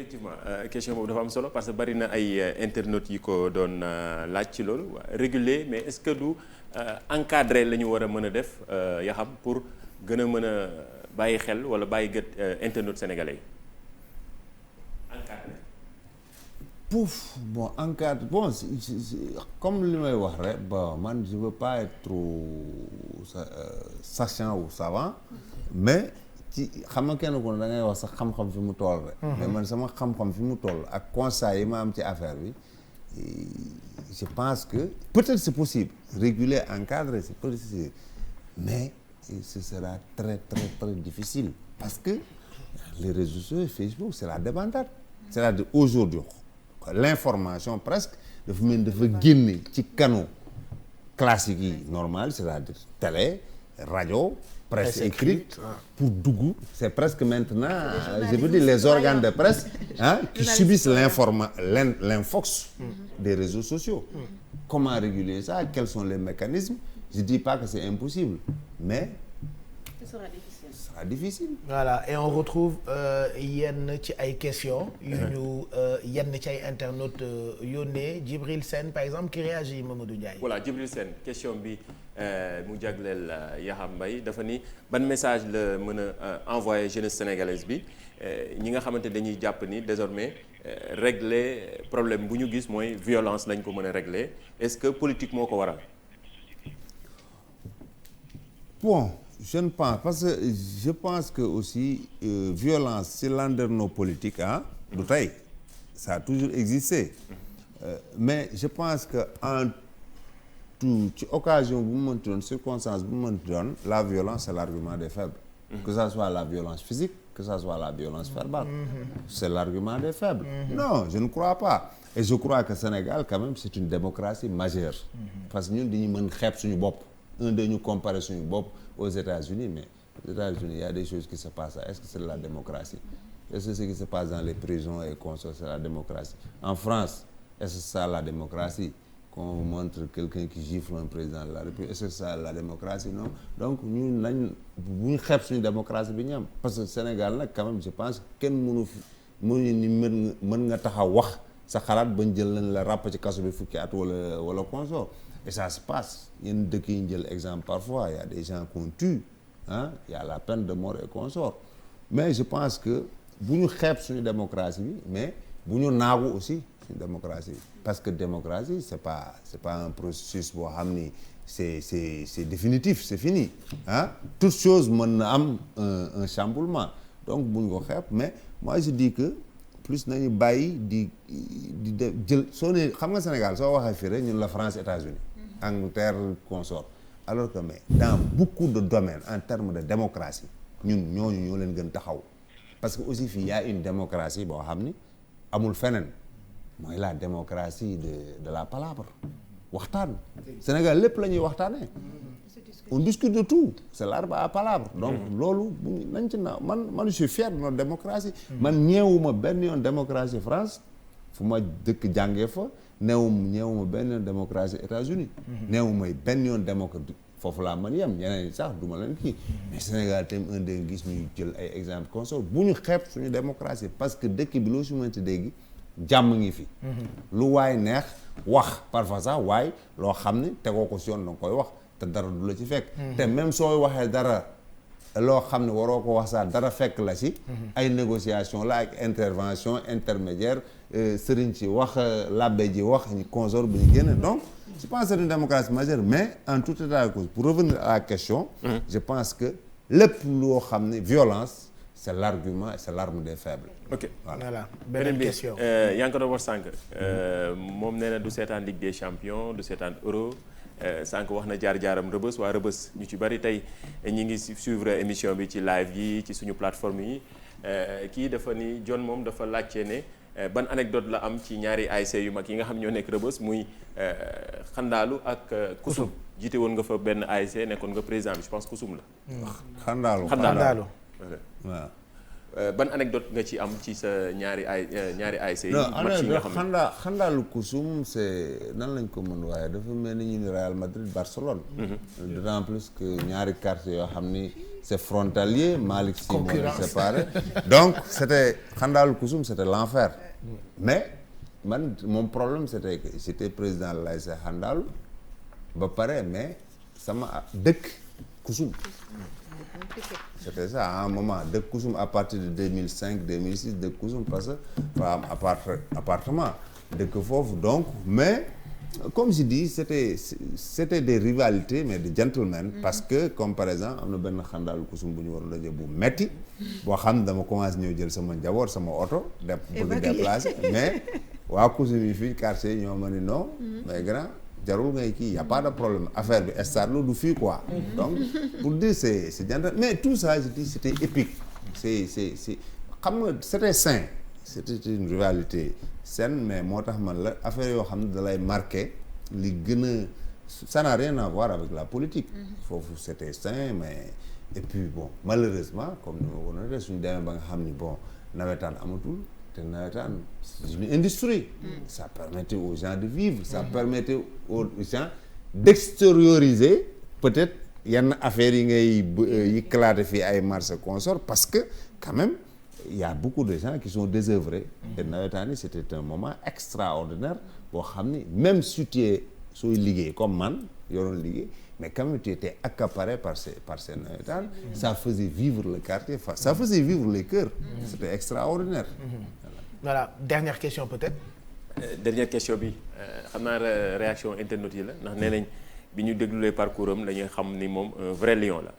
effectivement question boobu dafa am solo parce que bari na ay internautes yi ko doon laaj ci loolu réguler mais est-ce que du encadrer la ñu war a mën a def Yaxam pour gën a mën a bàyyi xel wala bàyyi gët internautes sénégalais yi encadrer. Pouf bon encadre bon comme li may wax rek bon man je veux pas être trop sachant ou savant mais ci xam nga kenn ko da ngay wax sax xam-xam fi mu toll rek. mais man sama xam-xam fi mu toll ak constat yi ma am ci affaire bi je pense que peut-être c'est possible réguler encadrer c'est possible mais ce sera très très très difficile parce que les réseaux sociaux Facebook c'est la débandade c'est-à-dire aujourd'hui l'information presque dafa mel dafa génne ci canaux classiques yi normal c'est-à-dire télé rajo presse écrite pour dugg c'est presque maintenant je veux dire les organes de presse qui subissent l'infox des réseaux sociaux. Comment réguler ça? Quels sont les mécanismes? Je dis pas que c'est impossible mais ce sera difficile. Voilà et on retrouve yenn ci ay questions yu ñu yenn ci ay internautes yónnee Djibril Sène par exemple qui réagit Mamadou Ndiaye. Voilà Djibril Sène question bi mu jagleel Yaxam Mbaye dafa ni ban message la mën a envoyer jeunesse sénégalaise bi ñi nga xamante dañuy jàpp ni désormais régler problème bu ñu gis mooy violence lañ ko mën a régler est-ce que politique moo ko waral. Bon je ne pense parce que je pense que aussi violence ci landerneau politique du tey ça a toujours existé mais je pense que en tout ci occasion bu mu mënti doon circonstance bu mu mënti doon la violence c'est l'argument des faibles. Que ça soit la violence physique que ça soit la violence verbale. C'est l'argument des faibles. Non je ne crois pas et je crois que Sénégal quand même c'est une démocratie majeure. Parce que ñun dañuy mën xeeb suñu bopp dañu comparer suñu bopp aux États-Unis mais aux États-Unis il y a des choses qui se passent là. Est-ce que c'est de la démocratie? Est-ce que ce qui se passe dans les prisons et consorts c'est la démocratie? En France est-ce que c'est ça la démocratie? Qu'on montre quelqu'un qui gifle un président de la République est-ce que c'est ça la démocratie? Non donc ñun nañ bu ñu xeeb suñu démocratie bi ñu am parce que Sénégal nag quand même je pense que kenn mënu ni mën nga taxaw wax sa xalaat bañ jël lañ la ràpp ci kaso bi fukki at wala consort et ça se passe yenn dëkk yi ñu jël exemple parfois il y a des gens qu'on tue il y a la peine de mort et consort mais je pense que bu ñu xeeb suñu démocratie bi mais bu ñu naagu aussi suñu démocratie bi parce que démocratie c'est pas un processus boo xam ni c'est définitif c'est fini toute chose mën na am un chamboulement donc bu ñu ko xeeb mais moi je dis que plus nañu bàyyi di jël soo ne xam nga Sénégal soo waxee fii rek ñun la France États-Unis Angleterre consort alors que mais dans beaucoup de domaines en termes de démocratie ñun ñooñu ñoo leen gën taxaw parce que aussi fii y a une démocratie boo xam ni amul feneen mooy la démocratie de la palabre waxtaan Sénégal lépp la ñuy waxtaanee on discute de tout c'est l'arbre à palabre donc loolu bu nañ ci na man je suis fier de notre démocratie man ñeewuma benn yoon démocratie France fu ma dëkk jàngee fa ñeewuma benn yoon démocratie États-Unis neewuma benn yoon démocratie foofu laa man yem ñeneen ñi sax duma leen kii mais Sénégal tam un dégg gis ñuy jël ay exemple consort bu ñu xeeb suñu démocratie parce que dëkk bi loo si mënti dégg jàmm ngi fi lu waay neex wax parfois sax waaye loo xam ne tegoo ko si yoon danga koy wax te dara du la ci fekk te même sooy waxee dara loo xam ne waroo ko wax sax dara fekk la ci ay négociation la ak intervention intermédiaire sëriñ ci wax labbe ji wax ñu consort bi ñu génn donc je pense que c'est une démocratie majeure mais en tout état de cause pour revenir à la question je pense que lépp loo xam ne violence c'est l'argument et c'est l'arme des faibles. ok voilà beneen question. yaa ngi ko doon wax sànq moom nee na du seetaan Ligue des champions du seetaan Euro sànq wax na jaar-jaaram Rëbës waa Rëbës ñu ci bari tey ñi ngi suivre émission bi ci live yi ci suñu plateforme yi kii dafa ni John moom dafa laajte ne ban anecdote la am ci ñaari ASC yu mag yi nga xam ñoo nekk Rëbës muy Xandaalu ak Kusum jiite woon nga fa benn ASC nekkoon nga président bi je pense Kusum la. Xandaalu waaw ban anecdote nga ci am ci sa ñaari ASC yi. match yi nga xam ne xandaalu kusum c'est nan lañ ko mën waaye dafa mel ni ñu ni Real Madrid Barcelone. d'autant plus que ñaari quartiers yoo xam ni c'est frontalier Malick Sy moo leen séparé donc c'était xandaalu kusum c'était l'enfer mais man mon problème c'était que j'étais président de l'ASC xandaalu ba pare mais sama dëkk kusum. C'était ça à un moment dëkk Kousum à partir de 2005 2006 dëkk Kousum parce que fa am appartement dëkk foofu donc mais comme je dis c'était des rivalités mais de gentlemen parce que comme par exemple am na benn xandaalu Kousum bu ñu war a daje bu metti boo xam dama commencé ñëw jël sama njaboot sama oto bëgg déplacer mais waa Kousum yi fii quartier ñoo ma ni non mais grand jarul ngay kii y a pas de problème affaire bi stade la du fii quoi donc pour dire c'est gentil mais tout ça je dis c'était épique c'est xam nga c'était sain c'était une rivalité saine mais moo tax man la affaire yoo xam ne da lay marqué li gën a ça n'a rien à voir avec la politique foofu c'était sain mais et puis bon malheureusement comme ni ma ko noté suñu demee ba nga xam ni bon nawetaan amatul te nawetaan c'est une industrie ça permettait aux gens de vivre ça permettait aux gens d'extérioriser peut-être yenn affaires yi ngay yi claté fii ay marché consort parce que quand même il y a beaucoup de gens qui sont désœuvrés te nawetaan yi c'était un moment extraordinaire boo xam ni même si tu es sooy liggéey comme man yoroon liggéey mais quand même tu étais accaparé par ces nawetaan ça faisait vivre le quartier ça faisait vivre les cœurs c'était extraordinaire voilà dernière question peut-être. Dernière question bi xam naa réaction internautes yi la ndax nee nañ bi ñu déglulee parcours am dañuy xam ni moom un vrai lion la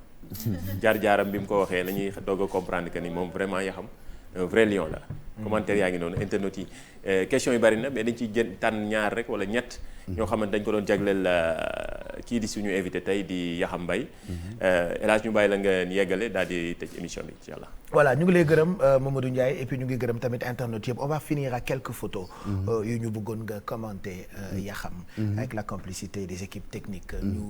jaar-jaaram bi mu ko waxee lañuy doog a comprendre que ni moom vraiment yaa xam un vrai lion la. commentaire yaa ngi noonu internautes yi question yi bari na mais dañ ciy tànn ñaar rek wala ñett. ñoo xamante dañ ko doon jagleel kii di suñu invité tey di Yakham Mbaye. El Hadj ñu bàyyi la nga yeggale daal di tëj émission bi incha allah. voilà ñu ngi lay gërëm Mamadou Ndiaye et puis ñu ngi gërëm tamit internautes yëpp on va finir à quelques photos. yu ñu bëggoon nga commenter Yakham. avec la complicité des équipes techniques.